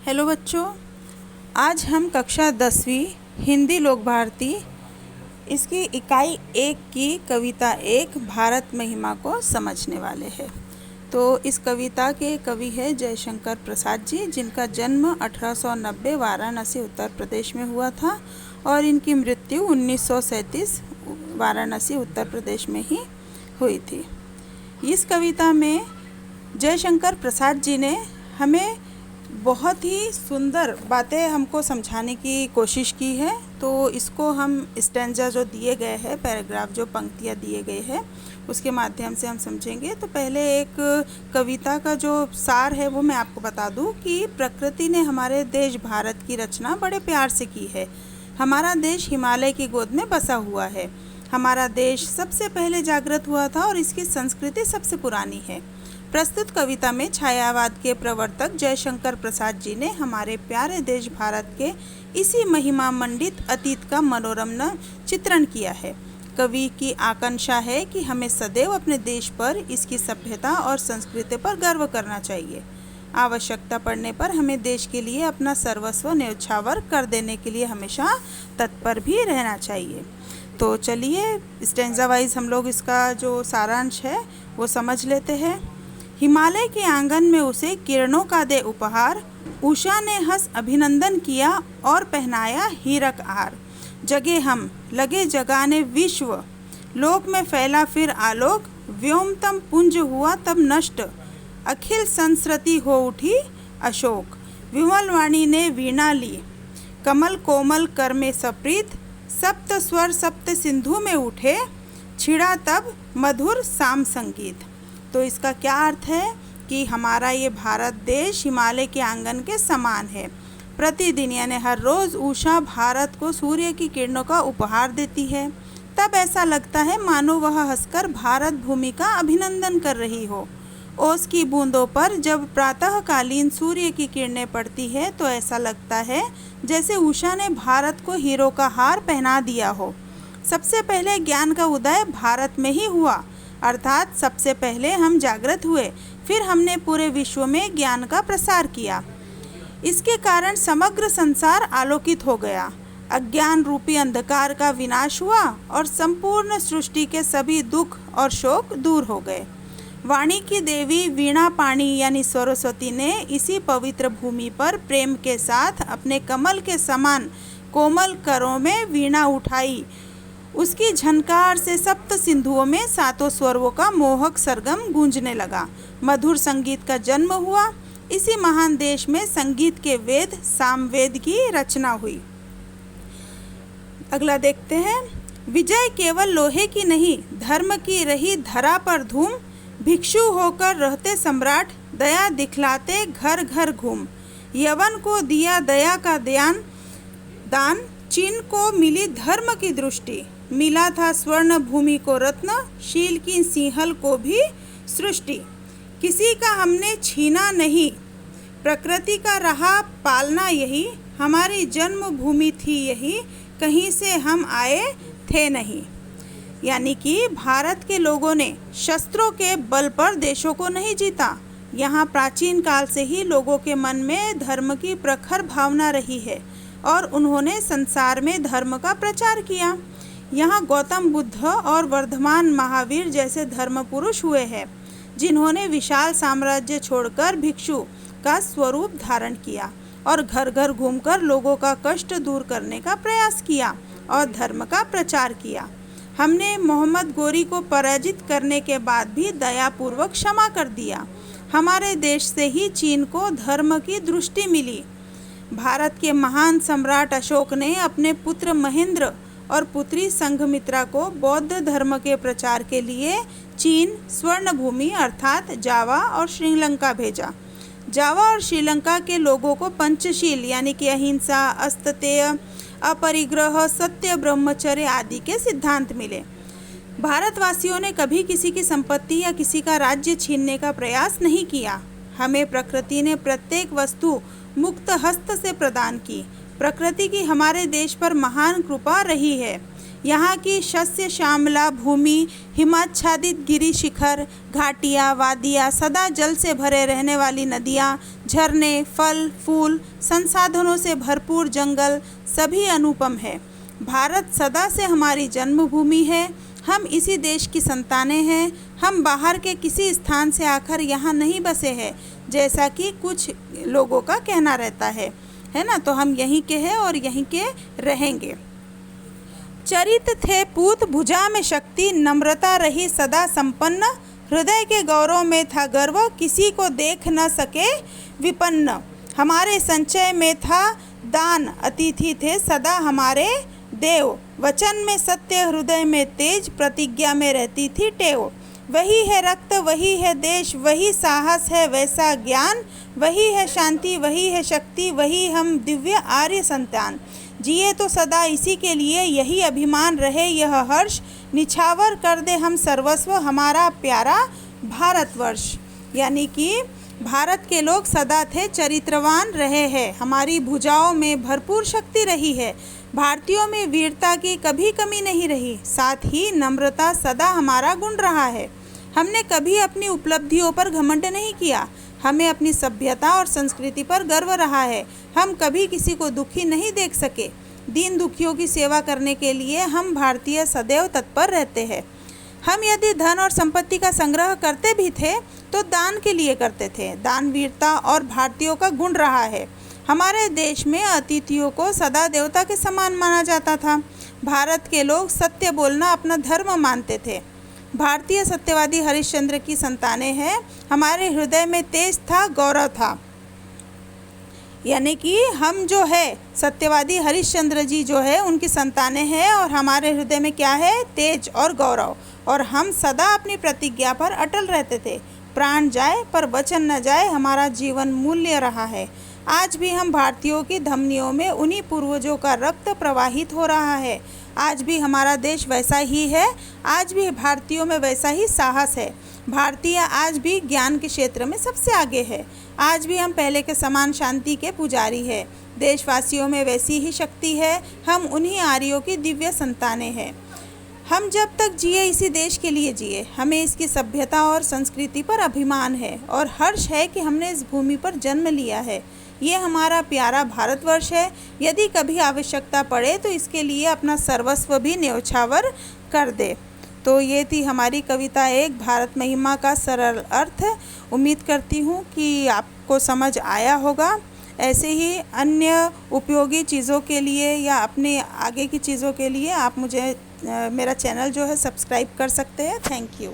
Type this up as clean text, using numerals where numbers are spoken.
Hello बच्चों, आज हम कक्षा 10वीं हिंदी लोक भारती इसकी इकाई 1 की कविता 1 भारत महिमा को समझने वाले हैं। तो इस कविता के कवि है जयशंकर प्रसाद जी, जिनका जन्म 1890 वाराणसी उत्तर प्रदेश में हुआ था और इनकी मृत्यु 1937 वाराणसी उत्तर प्रदेश में ही हुई थी। इस कविता में जयशंकर प्रसाद जी ने हमें बहुत ही सुंदर बातें हमको समझाने की कोशिश की है। तो इसको हम स्टैंजा जो दिए गए हैं, पैराग्राफ जो पंक्तियाँ दिए गए हैं, उसके माध्यम से हम समझेंगे। तो पहले एक कविता का जो सार है वो मैं आपको बता दूं कि प्रकृति ने हमारे देश भारत की रचना बड़े प्यार से की है। हमारा देश हिमालय की गोद में बसा हुआ है। हमारा देश सबसे पहले जागृत हुआ था और इसकी संस्कृति सबसे पुरानी है। प्रस्तुत कविता में छायावाद के प्रवर्तक जयशंकर प्रसाद जी ने हमारे प्यारे देश भारत के इसी महिमा मंडित अतीत का मनोरम चित्रण किया है। कवि की आकांक्षा है कि हमें सदैव अपने देश पर, इसकी सभ्यता और संस्कृति पर गर्व करना चाहिए। आवश्यकता पड़ने पर हमें देश के लिए अपना सर्वस्व न्यौछावर कर देने के लिए हमेशा तत्पर भी रहना चाहिए। तो चलिए स्टैंजा वाइज हम लोग इसका जो सारांश है वो समझ लेते हैं। हिमालय के आंगन में उसे किरणों का दे उपहार, उषा ने हंस अभिनंदन किया और पहनाया हीरक हार। जगे हम लगे जगाने विश्व, लोक में फैला फिर आलोक, व्योमतम पुंज हुआ तब नष्ट, अखिल संस्कृति हो उठी अशोक। विमल वाणी ने वीणा ली, कमल कोमल कर में सप्रीत, सप्त स्वर सप्त सिंधु में उठे, छिड़ा तब मधुर साम संगीत। तो इसका क्या अर्थ है कि हमारा ये भारत देश हिमालय के आंगन के समान है। प्रतिदिन यानी हर रोज़ उषा भारत को सूर्य की किरणों का उपहार देती है। तब ऐसा लगता है मानो वह हंसकर भारत भूमि का अभिनंदन कर रही हो। ओस की बूंदों पर जब प्रातःकालीन सूर्य की किरणें पड़ती है तो ऐसा लगता है जैसे उषा ने भारत को हीरों का हार पहना दिया हो। सबसे पहले ज्ञान का उदय भारत में ही हुआ, अर्थात सबसे पहले हम जागृत हुए, फिर हमने पूरे विश्व में ज्ञान का प्रसार किया। इसके कारण समग्र संसार आलोकित हो गया, अज्ञान रूपी अंधकार का विनाश हुआ और संपूर्ण सृष्टि के सभी दुख और शोक दूर हो गए। वाणी की देवी वीणा पाणी यानी सरस्वती ने इसी पवित्र भूमि पर प्रेम के साथ अपने कमल के समान कोमल करों में वीणा उठाई। उसकी झनकार से सप्त सिंधुओं में सातों स्वरों का मोहक सरगम गूंजने लगा। मधुर संगीत का जन्म हुआ। इसी महान देश में संगीत के वेद सामवेद की रचना हुई। अगला देखते हैं। विजय केवल लोहे की नहीं, धर्म की रही धरा पर धूम, भिक्षु होकर रहते सम्राट, दया दिखलाते घर घर घूम। यवन को दिया दया का दान, चीन को मिली धर्म की दृष्टि, मिला था स्वर्ण भूमि को रत्न, शील की सिंहल को भी सृष्टि। किसी का हमने छीना नहीं, प्रकृति का रहा पालना यही, हमारी जन्मभूमि थी यही, कहीं से हम आए थे नहीं। यानी कि भारत के लोगों ने शस्त्रों के बल पर देशों को नहीं जीता। यहाँ प्राचीन काल से ही लोगों के मन में धर्म की प्रखर भावना रही है और उन्होंने संसार में धर्म का प्रचार किया। यहाँ गौतम बुद्ध और वर्धमान महावीर जैसे धर्म पुरुष हुए हैं, जिन्होंने विशाल साम्राज्य छोड़कर भिक्षु का स्वरूप धारण किया और घर घर घूमकर लोगों का कष्ट दूर करने का प्रयास किया और धर्म का प्रचार किया। हमने मोहम्मद गोरी को पराजित करने के बाद भी दयापूर्वक क्षमा कर दिया। हमारे देश से ही चीन को धर्म की दृष्टि मिली। भारत के महान सम्राट अशोक ने अपने पुत्र महेंद्र और पुत्री संघमित्रा को बौद्ध धर्म के प्रचार के लिए चीन, स्वर्ण भूमि अर्थात जावा और श्रीलंका भेजा। जावा और श्रीलंका के लोगों को पंचशील यानी कि अहिंसा, अस्तेय, अपरिग्रह, सत्य, ब्रह्मचर्य आदि के सिद्धांत मिले। भारतवासियों ने कभी किसी की संपत्ति या किसी का राज्य छीनने का प्रयास नहीं किया। हमें प्रकृति ने प्रत्येक वस्तु मुक्त हस्त से प्रदान की। प्रकृति की हमारे देश पर महान कृपा रही है। यहाँ की शस्य श्यामला भूमि, हिमाच्छादित गिरि शिखर, घाटियाँ, वादियाँ, सदा जल से भरे रहने वाली नदियाँ, झरने, फल फूल, संसाधनों से भरपूर जंगल, सभी अनुपम है। भारत सदा से हमारी जन्मभूमि है। हम इसी देश की संतानें हैं। हम बाहर के किसी स्थान से आकर यहाँ नहीं बसे हैं, जैसा कि कुछ लोगों का कहना रहता है ना। तो हम यहीं के हैं और यहीं के रहेंगे। चरित थे पूत, भुजा में शक्ति, नम्रता रही सदा संपन्न, हृदय के गौरव में था गर्व, किसी को देख न सके विपन्न। हमारे संचय में था दान, अतिथि थे सदा हमारे देव, वचन में सत्य, हृदय में तेज, प्रतिज्ञा में रहती थी टेव। वही है रक्त, वही है देश, वही साहस है वैसा ज्ञान, वही है शांति, वही है शक्ति, वही हम दिव्य आर्य संतान। जिए तो सदा इसी के लिए, यही अभिमान रहे यह हर्ष, निछावर कर दे हम सर्वस्व हमारा प्यारा भारतवर्ष। यानी कि भारत के लोग सदा थे चरित्रवान रहे हैं, हमारी भुजाओं में भरपूर शक्ति रही है, भारतीयों में वीरता की कभी कमी नहीं रही, साथ ही नम्रता सदा हमारा गुण रहा है। हमने कभी अपनी उपलब्धियों पर घमंड नहीं किया, हमें अपनी सभ्यता और संस्कृति पर गर्व रहा है। हम कभी किसी को दुखी नहीं देख सके। दीन दुखियों की सेवा करने के लिए हम भारतीय सदैव तत्पर रहते हैं। हम यदि धन और संपत्ति का संग्रह करते भी थे तो दान के लिए करते थे। दान वीरता और भारतीयों का गुण रहा है। हमारे देश में अतिथियों को सदा देवता के समान माना जाता था। भारत के लोग सत्य बोलना अपना धर्म मानते थे। भारतीय सत्यवादी हरिश्चंद्र की संतानें हैं। हमारे हृदय में तेज था, गौरव था। यानी कि हम जो है सत्यवादी हरिश्चंद्र जी जो है उनकी संतानें हैं और हमारे हृदय में क्या है, तेज और गौरव। और हम सदा अपनी प्रतिज्ञा पर अटल रहते थे। प्राण जाए पर वचन न जाए हमारा जीवन मूल्य रहा है। आज भी हम भारतीयों की धमनियों में उन्हीं पूर्वजों का रक्त प्रवाहित हो रहा है। आज भी हमारा देश वैसा ही है। आज भी भारतीयों में वैसा ही साहस है। भारतीय आज भी ज्ञान के क्षेत्र में सबसे आगे है। आज भी हम पहले के समान शांति के पुजारी है। देशवासियों में वैसी ही शक्ति है। हम उन्हीं आर्यों की दिव्य संतानें हैं। हम जब तक जिए इसी देश के लिए जिए। हमें इसकी सभ्यता और संस्कृति पर अभिमान है और हर्ष है कि हमने इस भूमि पर जन्म लिया है। ये हमारा प्यारा भारतवर्ष है। यदि कभी आवश्यकता पड़े तो इसके लिए अपना सर्वस्व भी न्यौछावर कर दे। तो ये थी हमारी कविता एक, भारत महिमा का सरल अर्थ। उम्मीद करती हूँ कि आपको समझ आया होगा। ऐसे ही अन्य उपयोगी चीज़ों के लिए या अपने आगे की चीज़ों के लिए आप मुझे मेरा चैनल जो है सब्सक्राइब कर सकते हैं। Thank you.